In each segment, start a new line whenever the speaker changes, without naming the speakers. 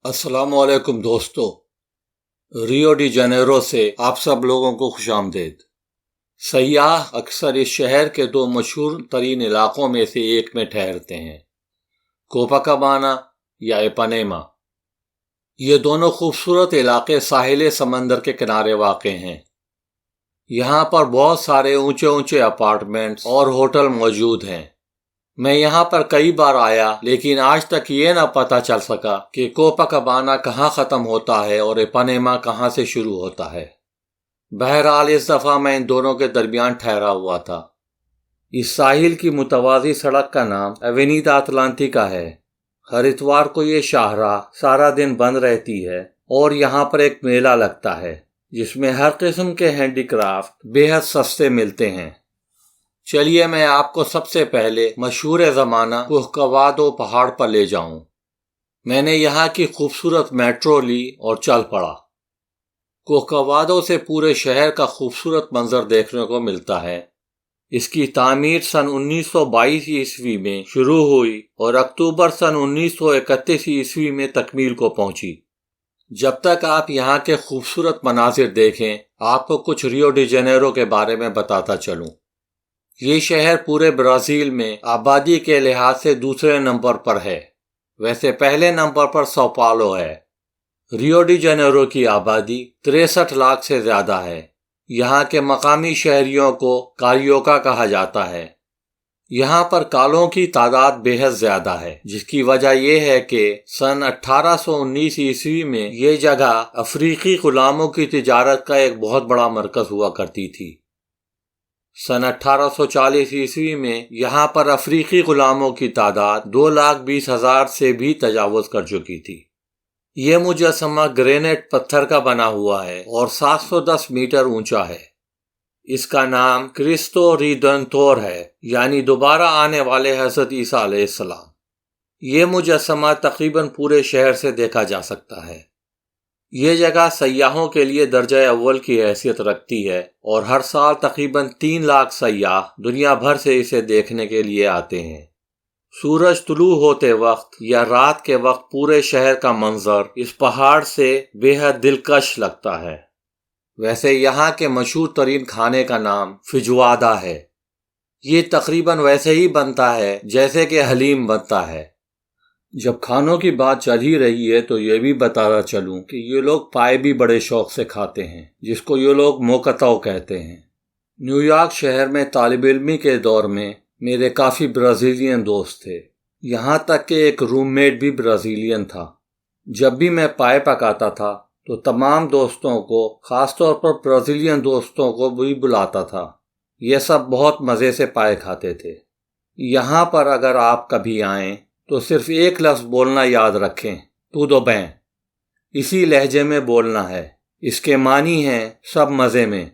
अस्सलाम वालेकुम दोस्तों। रियो डी जनेरो से आप सब लोगों को खुशामदीद। सयाह अक्सर इस शहर के दो मशहूर तरीन इलाकों में से एक में ठहरते हैं, कोपाकाबाना या इपानेमा। ये दोनों खूबसूरत इलाके साहिल समंदर के किनारे वाक़ हैं। यहाँ पर बहुत सारे ऊंचे ऊंचे अपार्टमेंट्स और होटल मौजूद हैं। मैं यहाँ पर कई बार आया, लेकिन आज तक ये न पता चल सका कि कोपाकाबाना कहाँ ख़त्म होता है और इपानेमा कहाँ से शुरू होता है। बहरहाल इस दफ़ा मैं इन दोनों के दरमियान ठहरा हुआ था। इस साहिल की मुतवाज़ी सड़क का नाम एवेनिदा अटलांटिका है। हर इतवार को ये शाहराह सारा दिन बंद रहती है और यहाँ पर एक मेला लगता है जिसमें हर किस्म के हैंडीक्राफ्ट बेहद सस्ते मिलते हैं। चलिए मैं आपको सबसे पहले मशहूर ज़माना कोहकवादो पहाड़ पर ले जाऊं। मैंने यहाँ की खूबसूरत मेट्रो ली और चल पड़ा। कोहकवादो से पूरे शहर का खूबसूरत मंजर देखने को मिलता है। इसकी तामीर सन 1922 ईस्वी में शुरू हुई और अक्टूबर सन 1931 ईस्वी में तकमील को पहुंची। जब तक आप यहाँ के खूबसूरत मनाजिर देखें, आपको कुछ रियो डी जनेरो के बारे में बताता चलूं। ये शहर पूरे ब्राज़ील में आबादी के लिहाज से दूसरे नंबर पर है। वैसे पहले नंबर पर सौ पालो है। रियो डी जनेरो की आबादी 63 लाख से ज़्यादा है। यहाँ के मकामी शहरियों को कारियोका कहा जाता है। यहाँ पर कालों की तादाद बेहद ज़्यादा है, जिसकी वजह यह है कि सन 1819 ईस्वी में ये जगह अफ्रीकी गुलामों की तिजारत का एक बहुत बड़ा मरकज़ हुआ करती थी। सन 1840 ईस्वी में यहाँ पर अफ्रीकी गुलामों की तादाद 2,20,000 से भी तजावुज़ कर चुकी थी। ये मुजस्समा ग्रेनाइट पत्थर का बना हुआ है और 710 मीटर ऊंचा है। इसका नाम क्रिस्तो रिडेंटोर है, यानी दोबारा आने वाले हज़रत ईसा अलैहिस्सलाम। ये मुजस्समा तकरीबन पूरे शहर से देखा जा सकता है। ये जगह सयाहों के लिए दर्जा अव्वल की हैसियत रखती है और हर साल तकरीबन 3 लाख सयाह दुनिया भर से इसे देखने के लिए आते हैं। सूरज तुलू होते वक्त या रात के वक्त पूरे शहर का मंजर इस पहाड़ से बेहद दिलकश लगता है। वैसे यहाँ के मशहूर तरीन खाने का नाम फिजवादा है। ये तकरीबन वैसे ही बनता है जैसे कि हलीम बनता है। जब खानों की बात चल ही रही है तो ये भी बताता चलूं कि ये लोग पाए भी बड़े शौक से खाते हैं, जिसको ये लोग मोकताओ कहते हैं। न्यूयॉर्क शहर में तालिब इल्मी के दौर में मेरे काफ़ी ब्राज़ीलियन दोस्त थे। यहाँ तक कि एक रूममेट भी ब्राज़ीलियन था। जब भी मैं पाए पकाता था तो तमाम दोस्तों को, ख़ासतौर पर ब्राज़ीलियन दोस्तों को भी बुलाता था। ये सब बहुत मज़े से पाए खाते थे। यहाँ पर अगर आप कभी आएँ तो सिर्फ एक लफ्ज़ बोलना याद रखें, तुदो बैं। इसी लहजे में बोलना है। इसके मानी हैं सब मज़े में।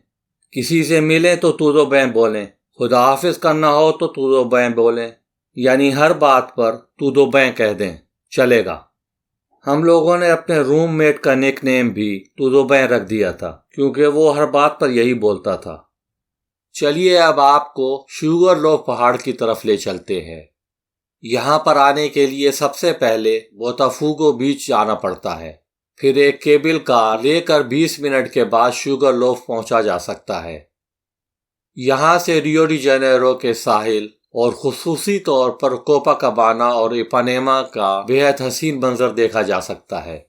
किसी से मिलें तो तुदो बैं बोलें, खुदा हाफिज़ करना हो तो तुदो बैं बोलें, यानी हर बात पर तुदो बैं कह दें, चलेगा। हम लोगों ने अपने रूममेट का निकनेम भी तुदो बैं रख दिया था, क्योंकि वो हर बात पर यही बोलता था। चलिए अब आपको शुगर लोफ पहाड़ की तरफ ले चलते हैं। यहाँ पर आने के लिए सबसे पहले बोताफूगो बीच जाना पड़ता है। फिर एक केबल कार लेकर 20 मिनट के बाद शुगर लोफ पहुंचा जा सकता है। यहाँ से रियो डी जनेरो के साहिल और खुसूसी तौर पर कोपाकाबाना और इपानेमा का बेहद हसीन मंजर देखा जा सकता है।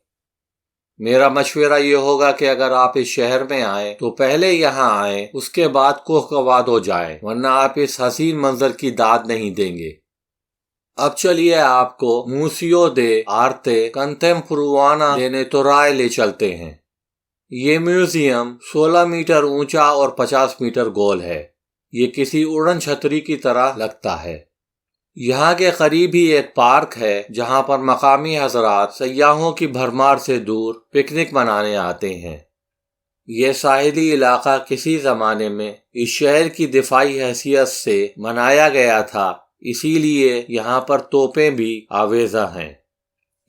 मेरा मशवरा ये होगा कि अगर आप इस शहर में आए तो पहले यहाँ आए, उसके बाद कोहकवादो जाए, वरना आप इस हसीन मंजर की दाद नहीं देंगे। अब चलिए आपको मूसियो दे आर्ते कंटेम्पोराना दे नेतोराए ले चलते हैं। ये म्यूजियम 16 मीटर ऊंचा और 50 मीटर गोल है। ये किसी उड़न छतरी की तरह लगता है। यहाँ के करीब ही एक पार्क है जहाँ पर मकामी हजरात सयाहों की भरमार से दूर पिकनिक मनाने आते हैं। यह साहिली इलाका किसी ज़माने में इस शहर की दिफाई हैसियत से बनाया गया था, इसीलिए यहाँ पर तोपें भी आवेज़ा हैं।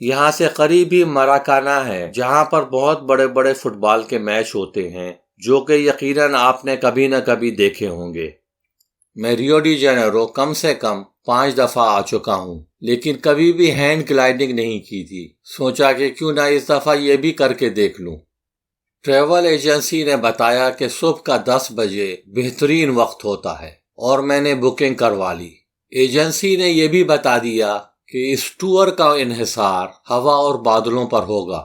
यहाँ से करीब ही मराकाना है, जहाँ पर बहुत बड़े बड़े फुटबॉल के मैच होते हैं, जो कि यकीनन आपने कभी न कभी देखे होंगे। میں ریو ڈی جنیرو کم سے کم 5 دفعہ آ چکا ہوں، لیکن کبھی بھی ہینڈ گلائڈنگ نہیں کی تھی۔ سوچا کہ کیوں نہ اس دفعہ یہ بھی کر کے دیکھ لوں۔ ٹریول ایجنسی نے بتایا کہ صبح کا 10 بجے بہترین وقت ہوتا ہے اور میں نے بکنگ کروا لی۔ ایجنسی نے یہ بھی بتا دیا کہ اس ٹور کا انحصار ہوا اور بادلوں پر ہوگا،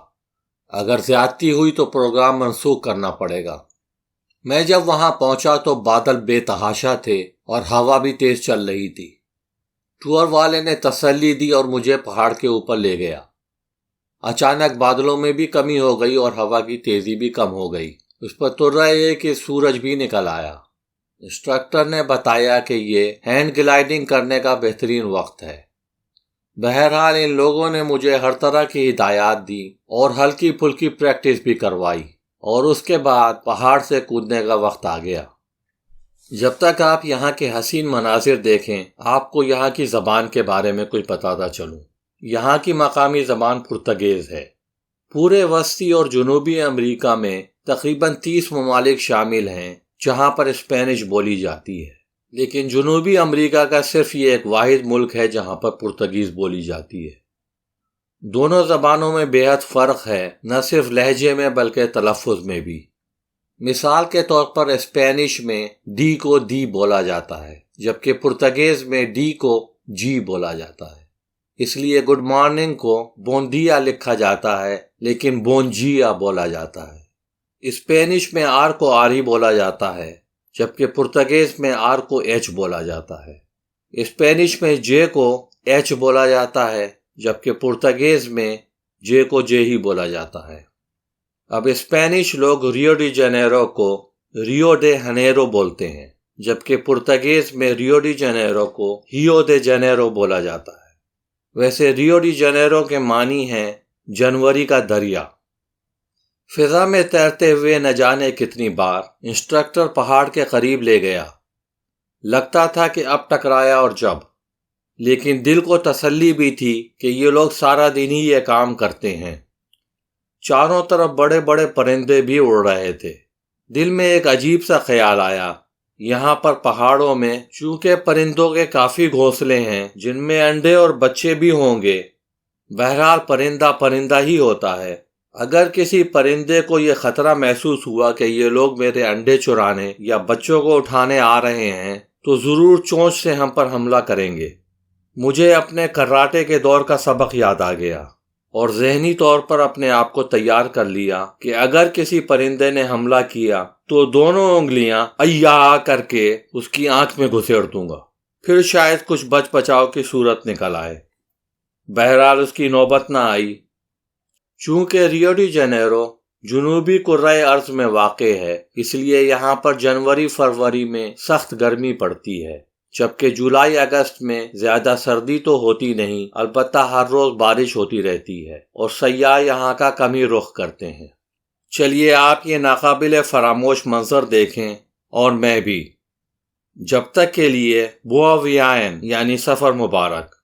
اگر زیادتی ہوئی تو پروگرام منسوخ کرنا پڑے گا۔ میں جب وہاں پہنچا تو بادل بے تحاشا تھے اور ہوا بھی تیز چل رہی تھی۔ ٹور والے نے تسلی دی اور مجھے پہاڑ کے اوپر لے گیا۔ اچانک بادلوں میں بھی کمی ہو گئی اور ہوا کی تیزی بھی کم ہو گئی۔ اس پر تو رہے کہ سورج بھی نکل آیا۔ انسٹرکٹر نے بتایا کہ یہ ہینڈ گلائڈنگ کرنے کا بہترین وقت ہے۔ بہرحال ان لوگوں نے مجھے ہر طرح کی ہدایات دی اور ہلکی پھلکی پریکٹس بھی کروائی، اور اس کے بعد پہاڑ سے کودنے کا وقت آ گیا۔ جب تک آپ یہاں کے حسین مناظر دیکھیں، آپ کو یہاں کی زبان کے بارے میں کچھ بتاتا چلوں۔ یہاں کی مقامی زبان پرتگیز ہے۔ پورے وسطی اور جنوبی امریکہ میں تقریباً 30 ممالک شامل ہیں جہاں پر اسپینش بولی جاتی ہے، لیکن جنوبی امریکہ کا صرف یہ ایک واحد ملک ہے جہاں پر پرتگیز بولی جاتی ہے۔ دونوں زبانوں میں بے حد فرق ہے، نہ صرف لہجے میں بلکہ تلفظ میں بھی۔ مثال کے طور پر اسپینش میں ڈی کو دی بولا جاتا ہے، جبکہ پرتگیز میں ڈی کو جی بولا جاتا ہے۔ اس لیے گڈ مارننگ کو بوندیا لکھا جاتا ہے لیکن بونجیا بولا جاتا ہے۔ اسپینش میں آر کو آر ہی بولا جاتا ہے، جبکہ پرتگیز میں آر کو ایچ بولا جاتا ہے۔ اسپینش میں جے کو ایچ بولا جاتا ہے، جبکہ پرتگیز میں جے کو جے ہی بولا جاتا ہے۔ اب اسپینش لوگ ریو ڈی جنیرو کو ریو ڈے ہنیرو بولتے ہیں، جبکہ پرتگیز میں ریو ڈی جنیرو کو ہیو دے جنیرو بولا جاتا ہے۔ ویسے ریو ڈی جنیرو کے معنی ہیں جنوری کا دریا۔ فضا میں تیرتے ہوئے نہ جانے کتنی بار انسٹرکٹر پہاڑ کے قریب لے گیا۔ لگتا تھا کہ اب ٹکرایا اور جب، لیکن دل کو تسلی بھی تھی کہ یہ لوگ سارا دن ہی یہ کام کرتے ہیں۔ چاروں طرف بڑے بڑے پرندے بھی اڑ رہے تھے۔ دل میں ایک عجیب سا خیال آیا، یہاں پر پہاڑوں میں چونکہ پرندوں کے کافی گھونسلے ہیں جن میں انڈے اور بچے بھی ہوں گے، بہرحال پرندہ پرندہ ہی ہوتا ہے۔ اگر کسی پرندے کو یہ خطرہ محسوس ہوا کہ یہ لوگ میرے انڈے چرانے یا بچوں کو اٹھانے آ رہے ہیں تو ضرور چونچ سے ہم پر حملہ کریں گے۔ مجھے اپنے کراٹے کے دور کا سبق یاد آ گیا اور ذہنی طور پر اپنے آپ کو تیار کر لیا کہ اگر کسی پرندے نے حملہ کیا تو دونوں انگلیاں ایا کر کے اس کی آنکھ میں گھسیڑ دوں گا، پھر شاید کچھ بچ بچاؤ کی صورت نکل آئے۔ بہرحال اس کی نوبت نہ آئی۔ چونکہ ریو ڈی جنیرو جنوبی کرۂ ارض میں واقع ہے، اس لیے یہاں پر جنوری فروری میں سخت گرمی پڑتی ہے، جبکہ جولائی اگست میں زیادہ سردی تو ہوتی نہیں، البتہ ہر روز بارش ہوتی رہتی ہے اور سیاح یہاں کا کم ہی رخ کرتے ہیں۔ چلیے آپ یہ ناقابل فراموش منظر دیکھیں اور میں بھی۔ جب تک کے لیے بوا ویائن یعنی سفر مبارک۔